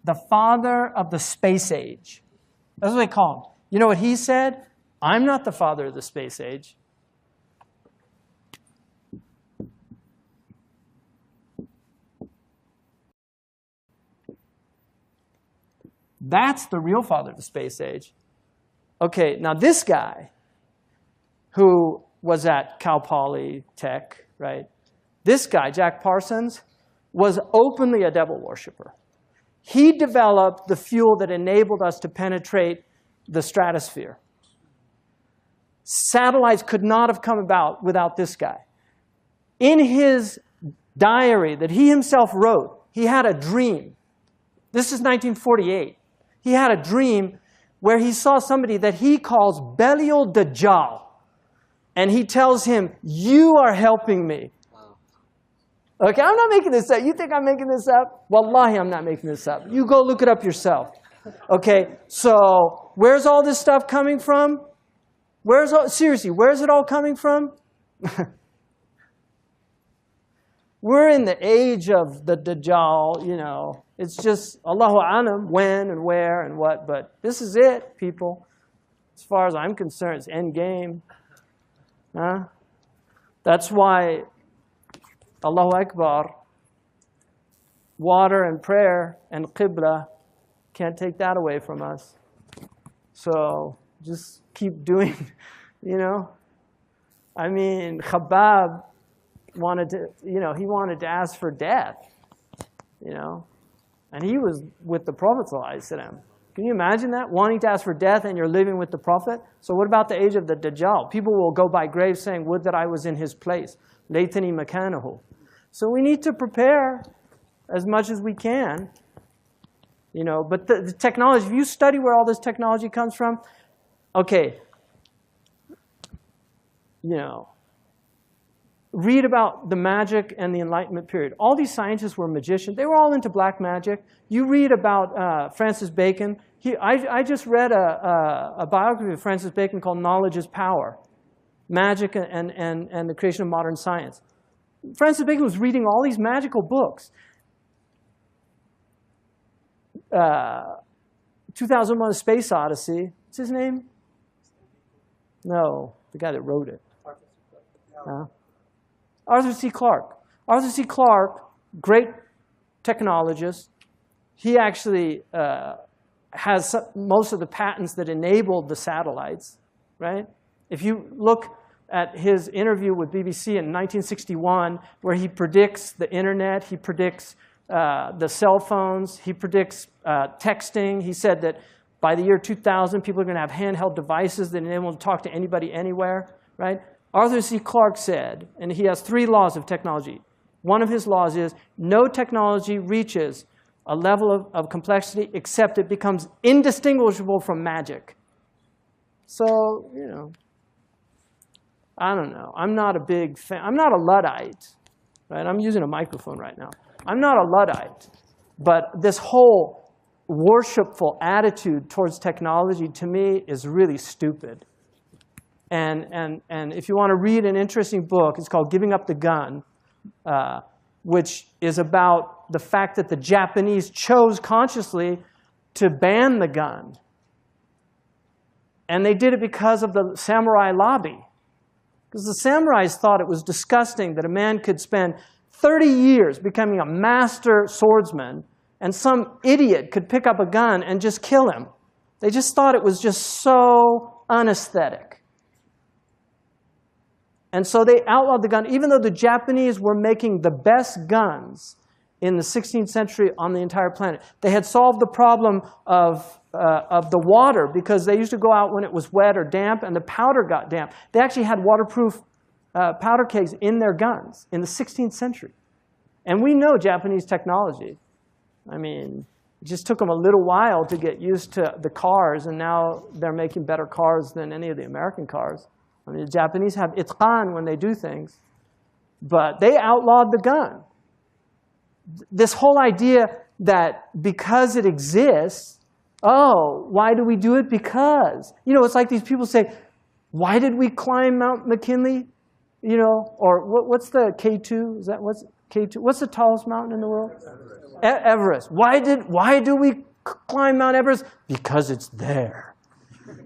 the father of the space age. That's what they call him. You know what he said? I'm not the father of the space age. That's the real father of the space age. Okay, now this guy, who was at Cal Poly Tech, right? This guy, Jack Parsons, was openly a devil worshiper. He developed the fuel that enabled us to penetrate the stratosphere. Satellites could not have come about without this guy. In his diary that he himself wrote, he had a dream. This is 1948. He had a dream where he saw somebody that he calls Belial Dajjal. And he tells him, you are helping me. Okay, I'm not making this up. You think I'm making this up? Wallahi, I'm not making this up. You go look it up yourself. Okay, so where's all this stuff coming from? Seriously, where's it all coming from? We're in the age of the Dajjal, you know. It's just Allahu Alam, when and where and what. But this is it, people. As far as I'm concerned, it's end game. Huh? That's why Allahu Akbar, water and prayer and Qibla, can't take that away from us. So just keep doing, you know. I mean, Khabbab wanted to, you know, he wanted to ask for death, you know. And he was with the Prophet ﷺ. Can you imagine that? Wanting to ask for death and you're living with the Prophet? So what about the age of the Dajjal? People will go by graves saying, would that I was in his place. Laytani makanahu. So we need to prepare as much as we can. You know, but the technology, if you study where all this technology comes from, okay, you know, read about the magic and the Enlightenment period. All these scientists were magicians. They were all into black magic. You read about Francis Bacon. I just read a biography of Francis Bacon called Knowledge is Power, Magic and the Creation of Modern Science. Francis Bacon was reading all these magical books. 2001: A Space Odyssey. What's his name? No, the guy that wrote it. Arthur C. Clarke. Arthur C. Clarke, great technologist. He actually has most of the patents that enabled the satellites, right? If you look at his interview with BBC in 1961, where he predicts the internet, he predicts the cell phones, he predicts texting. He said that by the year 2000, people are going to have handheld devices that enable them to talk to anybody anywhere, right? Arthur C. Clarke said, and he has 3 laws of technology. One of his laws is, no technology reaches a level of complexity except it becomes indistinguishable from magic. So, you know, I don't know. I'm not a big fan. I'm not a Luddite, right? I'm using a microphone right now. I'm not a Luddite. But this whole worshipful attitude towards technology, to me, is really stupid. And if you want to read an interesting book, it's called Giving Up the Gun, which is about the fact that the Japanese chose consciously to ban the gun. And they did it because of the samurai lobby. Because the samurais thought it was disgusting that a man could spend 30 years becoming a master swordsman, and some idiot could pick up a gun and just kill him. They just thought it was just so unaesthetic. And so they outlawed the gun, even though the Japanese were making the best guns in the 16th century on the entire planet. They had solved the problem of the water, because they used to go out when it was wet or damp, and the powder got damp. They actually had waterproof powder kegs in their guns in the 16th century. And we know Japanese technology. I mean, it just took them a little while to get used to the cars, and now they're making better cars than any of the American cars. I mean, the Japanese have itqan when they do things, but they outlawed the gun. This whole idea that because it exists, oh, why do we do it? Because. You know, it's like these people say, why did we climb Mount McKinley? You know, or what's the K2? Is that what's K2? What's the tallest mountain in the world? Everest. Why do we climb Mount Everest? Because it's there.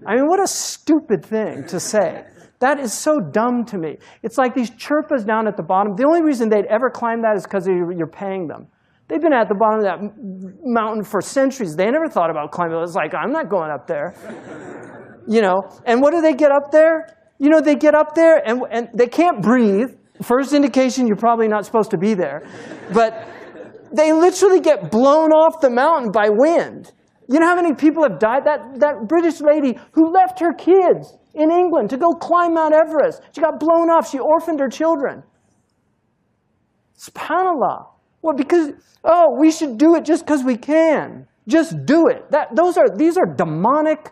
I mean, what a stupid thing to say. That is so dumb to me. It's like these Sherpas down at the bottom. The only reason they'd ever climb that is because you're paying them. They've been at the bottom of that mountain for centuries. They never thought about climbing. It's like, I'm not going up there. You know, and what do they get up there? You know, they get up there and they can't breathe. First indication you're probably not supposed to be there. But they literally get blown off the mountain by wind. You know how many people have died? That British lady who left her kids in England to go climb Mount Everest. She got blown off. She orphaned her children. SubhanAllah. Well, because, oh, we should do it just because we can. Just do it. These are demonic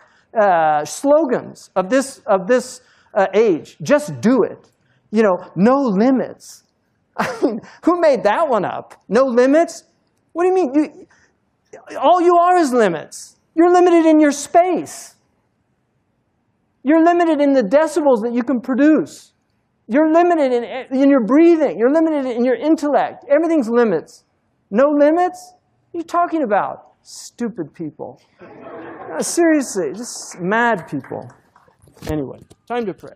slogans of this age. Just do it. You know, no limits. I mean, who made that one up? No limits? What do you mean? All you are is limits. You're limited in your space. You're limited in the decibels that you can produce. You're limited in your breathing. You're limited in your intellect. Everything's limits. No limits? What are you talking about? Stupid people. Seriously, just mad people. Anyway, time to pray.